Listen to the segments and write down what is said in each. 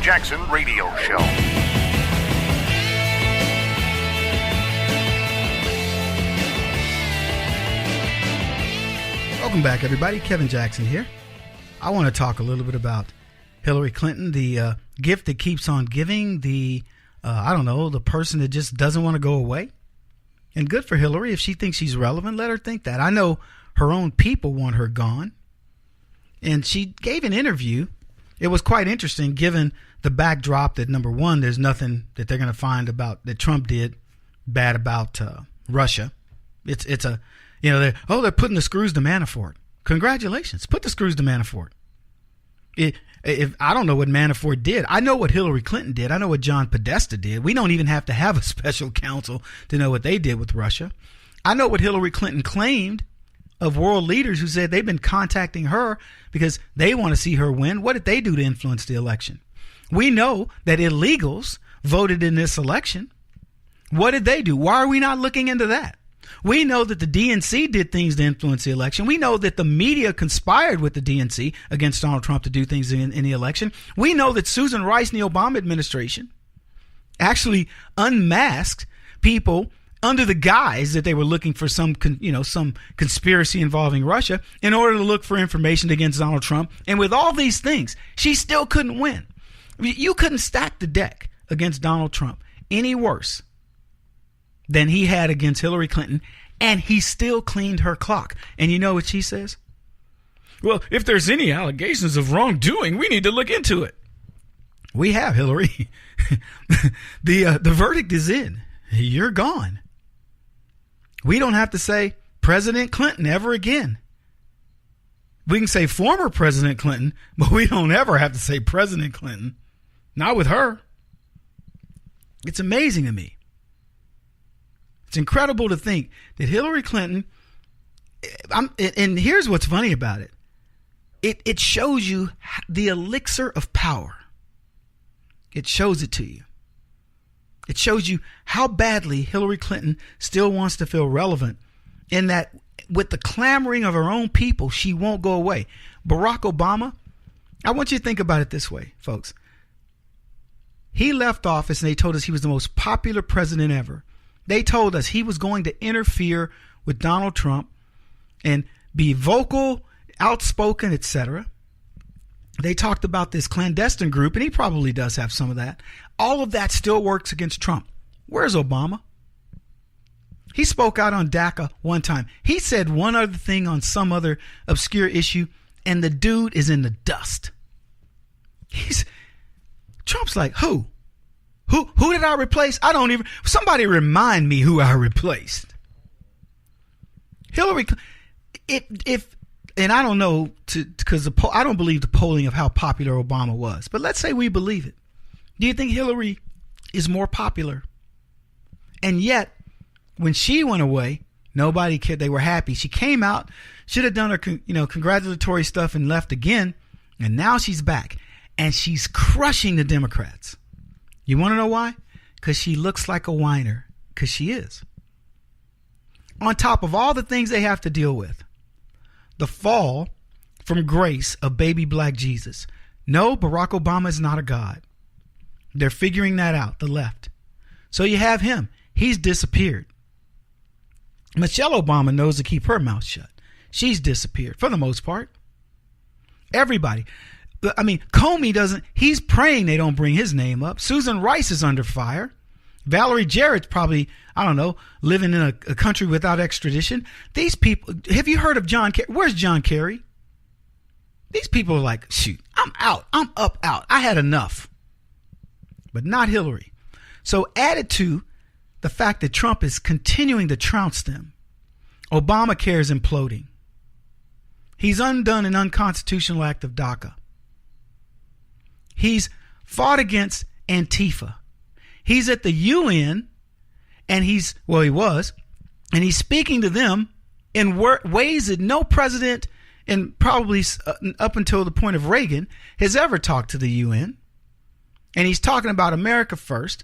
Jackson Radio Show. Welcome back, everybody. Kevin Jackson here. I want to talk a little bit about Hillary Clinton, the gift that keeps on giving, the person that just doesn't want to go away. And good for Hillary. If she thinks she's relevant, let her think that. I know her own people want her gone. And she gave an interview. It was quite interesting, given the backdrop that, number one, there's nothing that they're going to find about that Trump did bad about Russia. They're putting the screws to Manafort. Congratulations. Put the screws to Manafort. If I don't know what Manafort did. I know what Hillary Clinton did. I know what John Podesta did. We don't even have to have a special counsel to know what they did with Russia. I know what Hillary Clinton claimed of world leaders who said they've been contacting her because they want to see her win. What did they do to influence the election? We know that illegals voted in this election. What did they do? Why are we not looking into that? We know that the DNC did things to influence the election. We know that the media conspired with the DNC against Donald Trump to do things in the election. We know that Susan Rice and the Obama administration actually unmasked people under the guise that they were looking for some conspiracy involving Russia in order to look for information against Donald Trump. And with all these things, she still couldn't win. I mean, you couldn't stack the deck against Donald Trump any worse than he had against Hillary Clinton, and he still cleaned her clock. And you know what she says? Well, if there's any allegations of wrongdoing, we need to look into it. We have, Hillary. The verdict is in. You're gone. We don't have to say President Clinton ever again. We can say former President Clinton, but we don't ever have to say President Clinton. Not with her. It's amazing to me. It's incredible to think that Hillary Clinton, and here's what's funny about it. It shows you the elixir of power. It shows it to you. It shows you how badly Hillary Clinton still wants to feel relevant, in that with the clamoring of her own people, she won't go away. Barack Obama, I want you to think about it this way, folks. He left office and they told us he was the most popular president ever. They told us he was going to interfere with Donald Trump and be vocal, outspoken, etc. They talked about this clandestine group, and he probably does have some of that. All of that still works against Trump. Where's Obama? He spoke out on DACA one time. He said one other thing on some other obscure issue, and the dude is in the dust. Trump's like, who? Who did I replace? Somebody remind me who I replaced. Hillary, and I don't know, because I don't believe the polling of how popular Obama was, but let's say we believe it. Do you think Hillary is more popular? And yet, when she went away, nobody cared. They were happy. She came out, should have done her, congratulatory stuff and left again, and now she's back, and she's crushing the Democrats. You want to know why? Because she looks like a whiner. Because she is. On top of all the things they have to deal with, the fall from grace of baby black Jesus. No, Barack Obama is not a god. They're figuring that out, the left. So you have him. He's disappeared. Michelle Obama knows to keep her mouth shut. She's disappeared for the most part. Everybody. I mean, Comey doesn't, he's praying they don't bring his name up. Susan Rice is under fire. Valerie Jarrett's probably, living in a country without extradition. These people, have you heard of John Kerry? Where's John Kerry? These people are like, shoot, I'm out. I'm out. I had enough. But not Hillary. So added to the fact that Trump is continuing to trounce them, Obamacare is imploding. He's undone an unconstitutional act of DACA. He's fought against Antifa. He's at the UN, and he was, and he's speaking to them in ways that no president, and probably up until the point of Reagan, has ever talked to the UN. And he's talking about America first.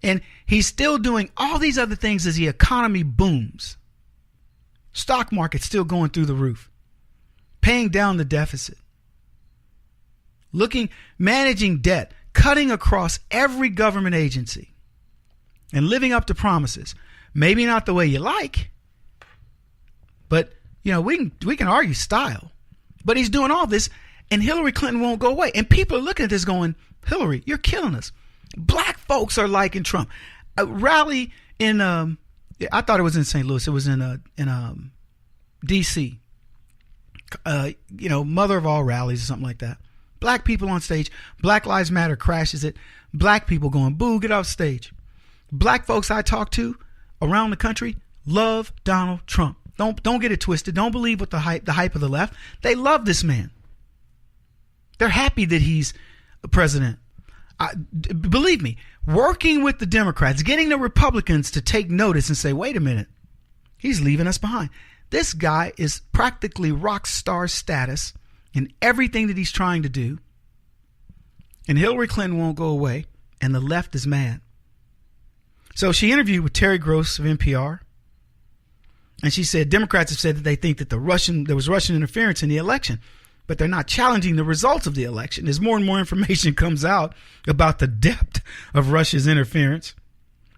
And he's still doing all these other things as the economy booms. Stock market's still going through the roof, paying down the deficit. managing debt, cutting across every government agency, and living up to promises. Maybe not the way you like, but we can argue style. But he's doing all this, and Hillary Clinton won't go away. And people are looking at this going, Hillary, you're killing us. Black folks are liking Trump. A rally in I thought it was in St. Louis. It was in D.C. Mother of all rallies or something like that. Black people on stage. Black Lives Matter crashes it. Black people going, boo, get off stage. Black folks I talk to around the country love Donald Trump. Don't get it twisted. Don't believe what the hype of the left. They love this man. They're happy that he's president. Believe me, working with the Democrats, getting the Republicans to take notice and say, wait a minute, he's leaving us behind. This guy is practically rock star status in everything that he's trying to do. And Hillary Clinton won't go away, and the left is mad. So she interviewed with Terry Gross of NPR, and she said Democrats have said that they think that there was Russian interference in the election, but they're not challenging the results of the election. As more and more information comes out about the depth of Russia's interference,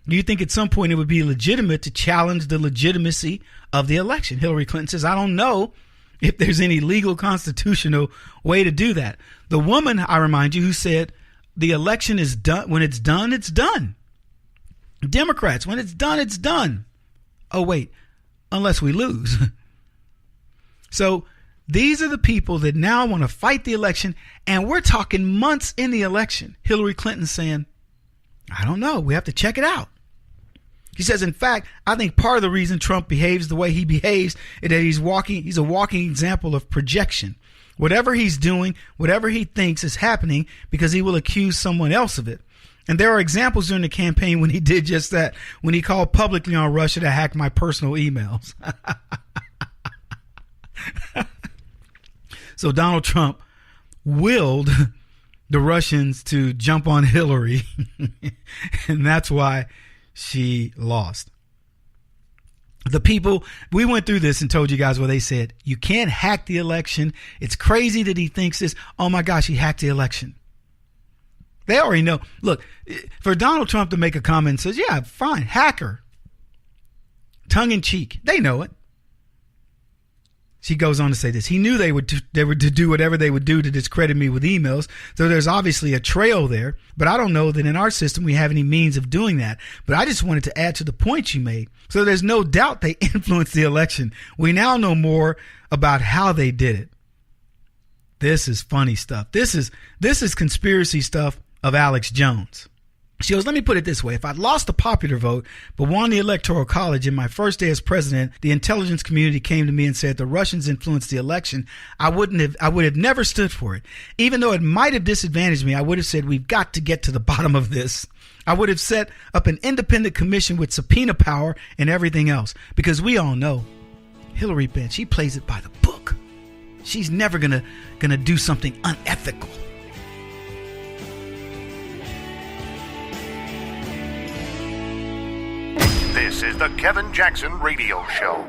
do you think at some point it would be legitimate to challenge the legitimacy of the election? Hillary Clinton says, I don't know if there's any legal constitutional way to do that. The woman, I remind you, who said the election is done. When it's done, it's done. Democrats, when it's done, it's done. Oh, wait, unless we lose. So these are the people that now want to fight the election, and we're talking months in the election. Hillary Clinton saying, I don't know. We have to check it out. He says, in fact, I think part of the reason Trump behaves the way he behaves is that he's a walking example of projection. Whatever he's doing, whatever he thinks is happening because he will accuse someone else of it. And there are examples during the campaign when he did just that, when he called publicly on Russia to hack my personal emails. So Donald Trump willed the Russians to jump on Hillary, and that's why she lost. The people, we went through this and told you guys what they said. You can't hack the election. It's crazy that he thinks this. Oh my gosh, he hacked the election. They already know. Look, for Donald Trump to make a comment and says, yeah, fine, hacker. Tongue in cheek. They know it. She goes on to say this. He knew they would do whatever they would do to discredit me with emails. So there's obviously a trail there, but I don't know that in our system we have any means of doing that. But I just wanted to add to the point you made. So there's no doubt they influenced the election. We now know more about how they did it. This is funny stuff. This is conspiracy stuff of Alex Jones. She goes, let me put it this way. If I'd lost the popular vote, but won the Electoral College in my first day as president, the intelligence community came to me and said the Russians influenced the election, I would have never stood for it. Even though it might have disadvantaged me, I would have said, we've got to get to the bottom of this. I would have set up an independent commission with subpoena power and everything else, because we all know Hillary Bench, she plays it by the book. She's never gonna do something unethical. This is the Kevin Jackson Radio Show.